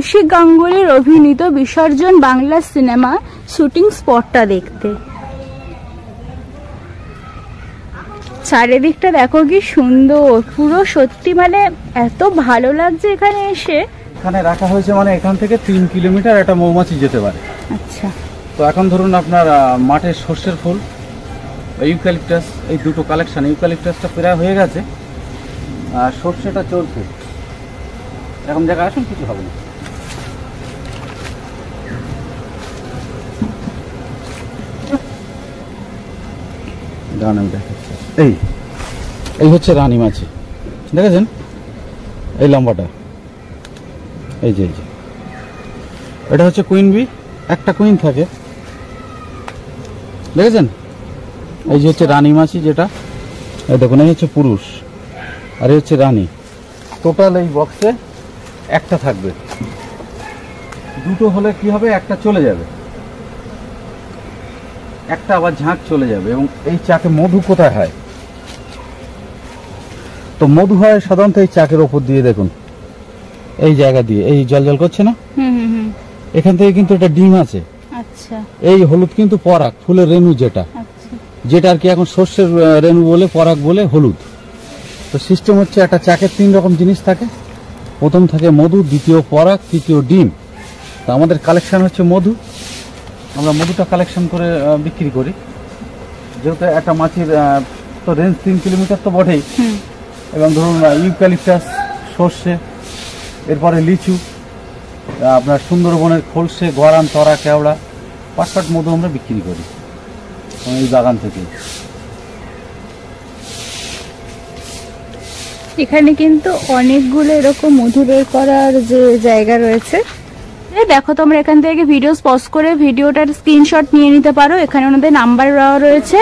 কৌশিক গাঙ্গুলির অভিনীত বিসর্জন Bangla cinema shooting স্পটটা দেখতে। চারিদিকটা দেখো কি সুন্দর, পুরো সত্যি মানে এত ভালো লাগছে এখানে এসে। এখানে রাখা হয়েছে মানে এখান থেকে 3 কিলোমিটার একটা মৌমাছি যেতে পারে। আচ্ছা, তো এখন ধরুন আপনার মাঠের সর্ষের ফুল, ইউক্যালিপটাস, এই দুটো কালেকশন। ইউক্যালিপটাসটা প্রায় হয়ে গেছে আর সর্ষেটা চলছে। এখন জায়গায় আসুন, কিছু হবে না। এই এই হচ্ছে রানী মাছি, দেখেছেন এই লম্বাটা, এই যে এটা হচ্ছে কুইন বি। একটা কুইন থাকে, দেখেছেন? এই যে হচ্ছে রানী মাছি, যেটা এই দেখুন, এই হচ্ছে পুরুষ আর এই হচ্ছে রানী। টোটাল এই বক্সে একটা থাকবে, দুটো হলে কি হবে, একটা চলে যাবে, একটা আবার ঝাঁক চলে যাবে। এবং এই চাকে মধু কোথায় হয়? তো মধু হয় সাধারণত এই চাকের ওপর দিয়ে, দেখুন এই জায়গা দিয়ে, এই জল জল করছে না, এখান থেকে কিন্তু এটা ডিম আছে। আচ্ছা, এই হলুদ কিন্তু পরাগ, ফুলের রেণু, যেটা যেটা আর কি এখন শস্যের রেণু বলে, পরাগ বলে হলুদ। তো সিস্টেম হচ্ছে একটা চাকের 3 রকম জিনিস থাকে। প্রথম থাকে মধু, দ্বিতীয় পরাগ, তৃতীয় ডিম। তো আমাদের কালেকশন হচ্ছে মধু। আমরা মধুটা কালেকশন করে বিক্রি করি। যেহেতু একটা মাছির তো রেঞ্জ 3 কিলোমিটার তো বটেই, এবং ধরুন ইউক্যালিপটাস, সর্ষে, এরপরে লিচু, আপনার সুন্দরবনের খোলসে, গরান, তরা, কেওড়া, পাটপাট মধু আমরা বিক্রি করি এই বাগান থেকে। এখানে কিন্তু অনেকগুলো এরকম মধু বের করার যে জায়গা রয়েছে। দেখো, তোমরা এখান থেকে ভিডিও পজ করে ভিডিওটার স্ক্রিনশট নিয়ে নিতে পারো। এখানে ওনাদের নাম্বার দেওয়া রয়েছে,